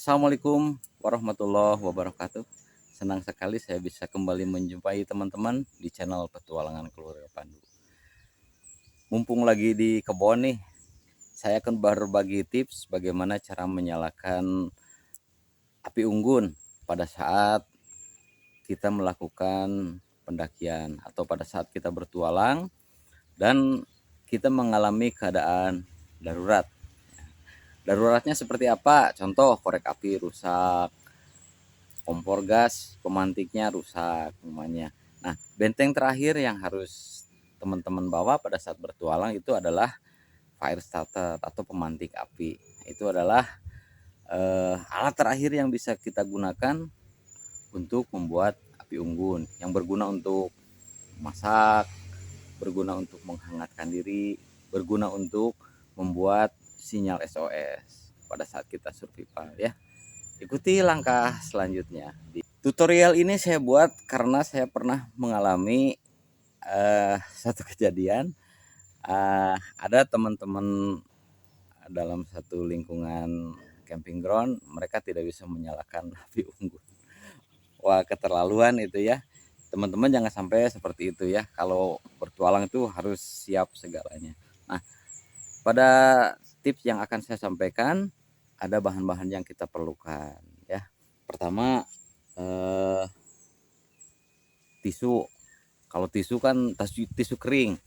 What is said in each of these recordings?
Assalamualaikum warahmatullahi wabarakatuh. Senang sekali saya bisa kembali menjumpai teman-teman di channel Petualangan Keluarga Pandu. Mumpung lagi di kebun nih, saya akan berbagi tips bagaimana cara menyalakan api unggun pada saat kita melakukan pendakian atau pada saat kita bertualang dan kita mengalami keadaan darurat. Daruratnya seperti apa? Contoh korek api rusak, kompor gas pemantiknya rusak semuanya. Nah, benteng terakhir yang harus teman-teman bawa pada saat bertualang itu adalah fire starter atau pemantik api. Itu adalah alat terakhir yang bisa kita gunakan untuk membuat api unggun, yang berguna untuk masak, berguna untuk menghangatkan diri, berguna untuk membuat sinyal SOS pada saat kita survival ya. Ikuti langkah selanjutnya. Tutorial ini saya buat karena saya pernah mengalami satu kejadian. Ada teman-teman dalam satu lingkungan camping ground, mereka tidak bisa menyalakan api unggun. Wah, keterlaluan itu ya. Teman-teman jangan sampai seperti itu ya. Kalau bertualang itu harus siap segalanya. Nah, pada tips yang akan saya sampaikan ada bahan-bahan yang kita perlukan ya. Pertama, tisu. Kalau tisu kan tisu kering.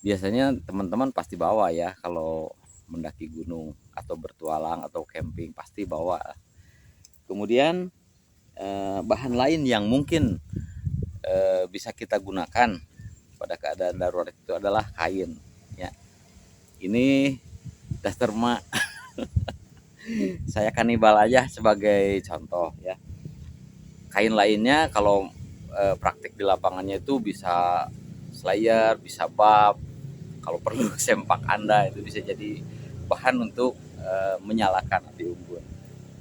Biasanya teman-teman pasti bawa ya kalau mendaki gunung atau bertualang atau camping pasti bawa. Kemudian bahan lain yang mungkin bisa kita gunakan pada keadaan darurat itu adalah kain ya. Ini daster mak. Saya kanibal aja sebagai contoh ya. Kain lainnya kalau praktik di lapangannya itu bisa slayer, bisa bab, kalau perlu sempak Anda itu bisa jadi bahan untuk menyalakan api unggun.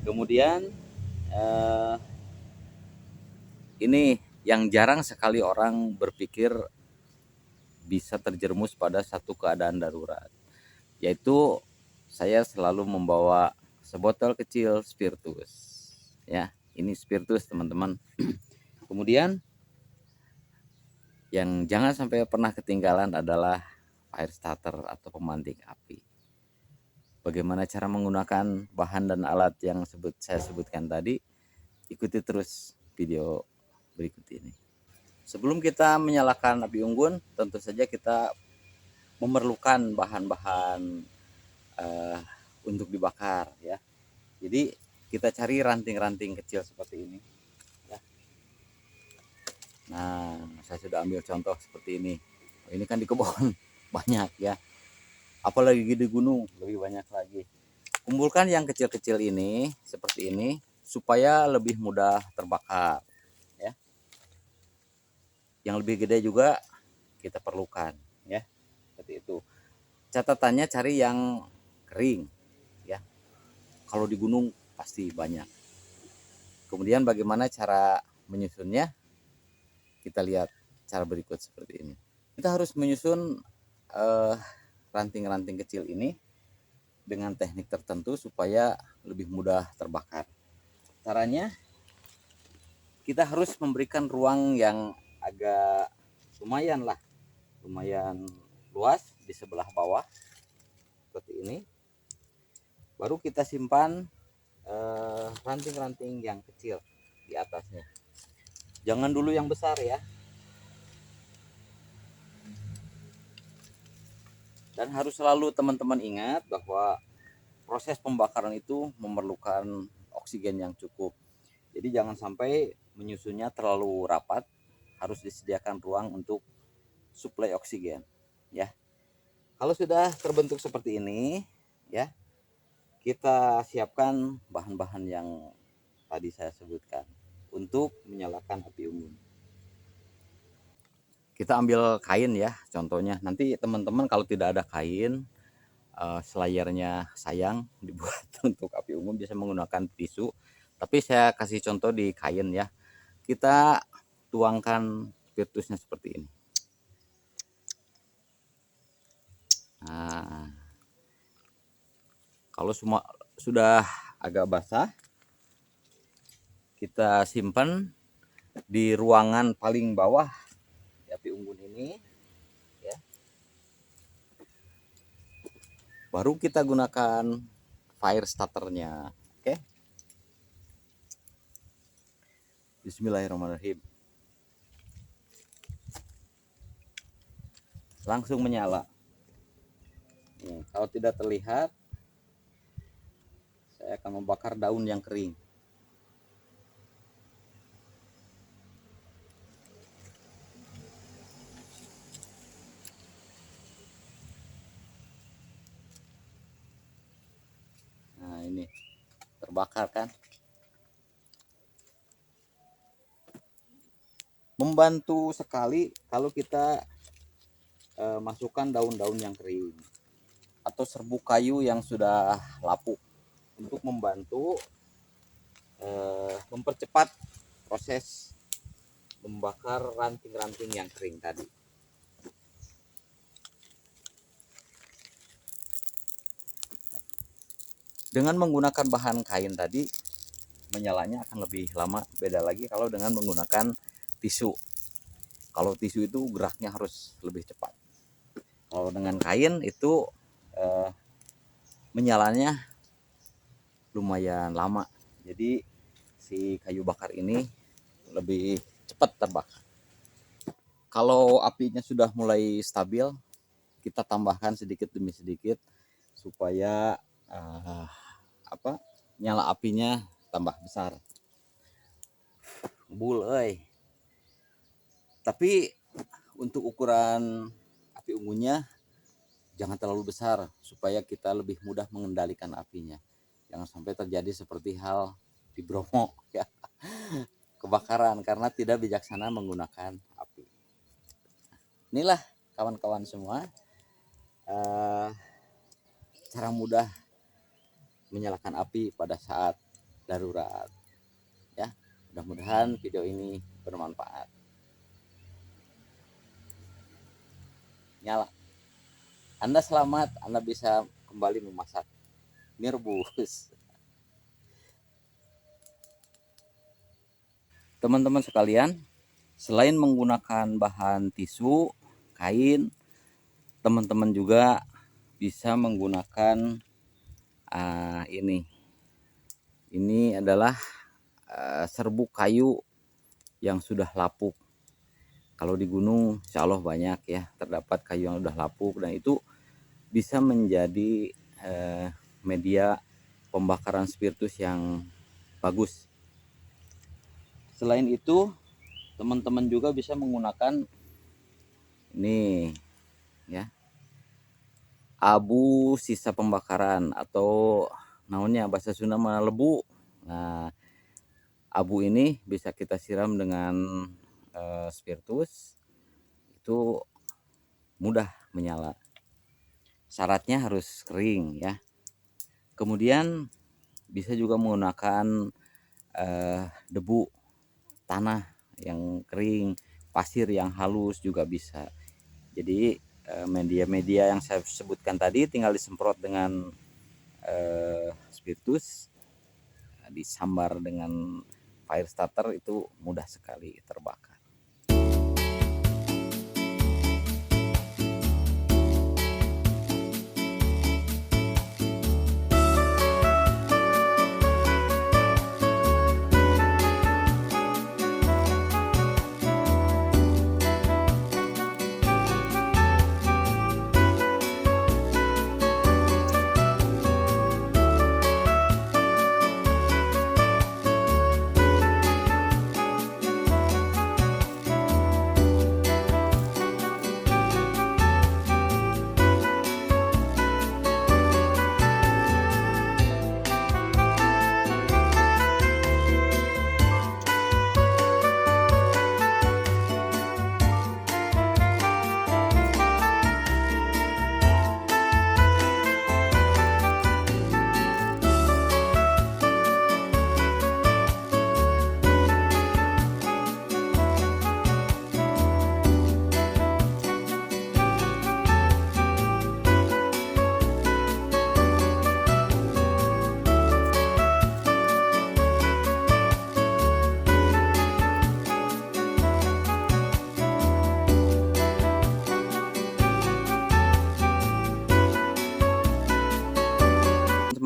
Kemudian ini yang jarang sekali orang berpikir bisa terjerumus pada satu keadaan darurat, yaitu saya selalu membawa sebotol kecil spiritus ya. Ini spiritus teman-teman. Kemudian yang jangan sampai pernah ketinggalan adalah fire starter atau pemantik api. Bagaimana cara menggunakan bahan dan alat yang saya sebutkan tadi? Ikuti terus video berikut ini. Sebelum kita menyalakan api unggun, tentu saja kita memerlukan bahan-bahan untuk dibakar ya. Jadi kita cari ranting-ranting kecil seperti ini ya. Nah, saya sudah ambil contoh seperti ini. Ini kan di kebun banyak ya. Apalagi di gunung lebih banyak lagi. Kumpulkan yang kecil-kecil ini seperti ini supaya lebih mudah terbakar ya. Yang lebih gede juga kita perlukan ya. Seperti itu. Catatannya cari yang kering ya. Kalau di gunung pasti banyak. Kemudian bagaimana cara menyusunnya? Kita lihat cara berikut seperti ini. Kita harus menyusun ranting-ranting kecil ini dengan teknik tertentu supaya lebih mudah terbakar. Caranya kita harus memberikan ruang yang agak lumayan luas di sebelah bawah seperti ini. Baru kita simpan ranting-ranting yang kecil di atasnya. Jangan dulu yang besar ya. Dan harus selalu teman-teman ingat bahwa proses pembakaran itu memerlukan oksigen yang cukup. Jadi jangan sampai menyusunnya terlalu rapat, harus disediakan ruang untuk suplai oksigen ya. Kalau sudah terbentuk seperti ini ya, kita siapkan bahan-bahan yang tadi saya sebutkan untuk menyalakan api unggun. Kita ambil kain ya contohnya. Nanti teman-teman kalau tidak ada kain, selayarnya sayang dibuat untuk api unggun bisa menggunakan tisu. Tapi saya kasih contoh di kain ya. Kita tuangkan spiritusnya seperti ini. Nah, kalau semua sudah agak basah, kita simpan di ruangan paling bawah di api unggun ini ya. Baru kita gunakan fire starternya. Oke. Bismillahirrahmanirrahim. Langsung menyala. Kalau tidak terlihat, saya akan membakar daun yang kering. Nah, ini terbakar kan? Membantu sekali kalau kita masukkan daun-daun yang kering atau serbuk kayu yang sudah lapuk untuk membantu mempercepat proses membakar ranting-ranting yang kering tadi. Dengan menggunakan bahan kain tadi, menyalanya akan lebih lama. Beda lagi kalau dengan menggunakan tisu. Kalau tisu itu geraknya harus lebih cepat. Kalau dengan kain itu menyalanya lumayan lama. Jadi si kayu bakar ini lebih cepat terbakar. Kalau apinya sudah mulai stabil, kita tambahkan sedikit demi sedikit supaya nyala apinya tambah besar. Bul, tapi untuk ukuran api unggunnya jangan terlalu besar supaya kita lebih mudah mengendalikan apinya. Jangan sampai terjadi seperti hal di Bromo ya, kebakaran karena tidak bijaksana menggunakan api. Inilah kawan-kawan semua cara mudah menyalakan api pada saat darurat ya. Mudah-mudahan video ini bermanfaat. Nyala, Anda selamat, Anda bisa kembali memasak mie rebus. Teman-teman sekalian, selain menggunakan bahan tisu, kain, teman-teman juga bisa menggunakan ini adalah serbuk kayu yang sudah lapuk. Kalau di gunung insya Allah banyak ya, terdapat kayu yang sudah lapuk dan itu bisa menjadi media pembakaran spiritus yang bagus. Selain itu, teman-teman juga bisa menggunakan ini ya, abu sisa pembakaran atau namanya bahasa Sunda mana lebu. Nah, abu ini bisa kita siram dengan spiritus, itu mudah menyala. Syaratnya harus kering ya. Kemudian bisa juga menggunakan debu tanah yang kering, pasir yang halus juga bisa. Jadi media-media yang saya sebutkan tadi tinggal disemprot dengan spiritus, disambar dengan fire starter, itu mudah sekali terbakar.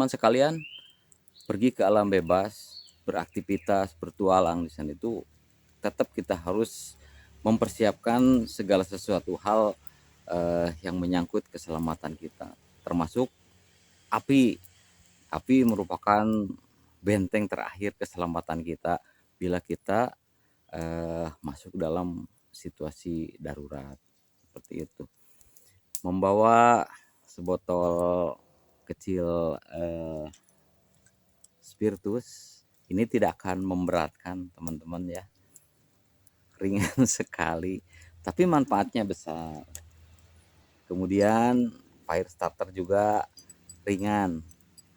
teman-teman sekalian, pergi ke alam bebas, beraktivitas, bertualang di sana itu tetap kita harus mempersiapkan segala sesuatu hal yang menyangkut keselamatan kita, termasuk api. Api merupakan benteng terakhir keselamatan kita bila kita masuk dalam situasi darurat seperti itu. Membawa sebotol kecil spiritus ini tidak akan memberatkan teman-teman ya, ringan sekali, tapi manfaatnya besar. Kemudian fire starter juga ringan,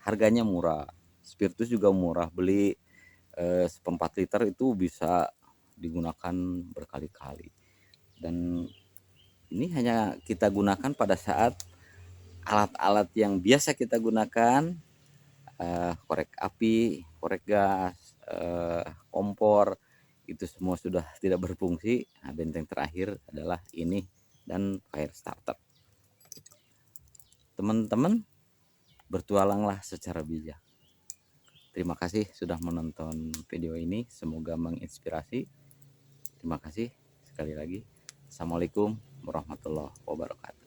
harganya murah. Spiritus juga murah, beli seperempat liter itu bisa digunakan berkali-kali. Dan ini hanya kita gunakan pada saat alat-alat yang biasa kita gunakan, korek api, korek gas, kompor, itu semua sudah tidak berfungsi. Nah, benteng terakhir adalah ini dan fire starter. Teman-teman, bertualanglah secara bijak. Terima kasih sudah menonton video ini, semoga menginspirasi. Terima kasih sekali lagi. Assalamualaikum warahmatullahi wabarakatuh.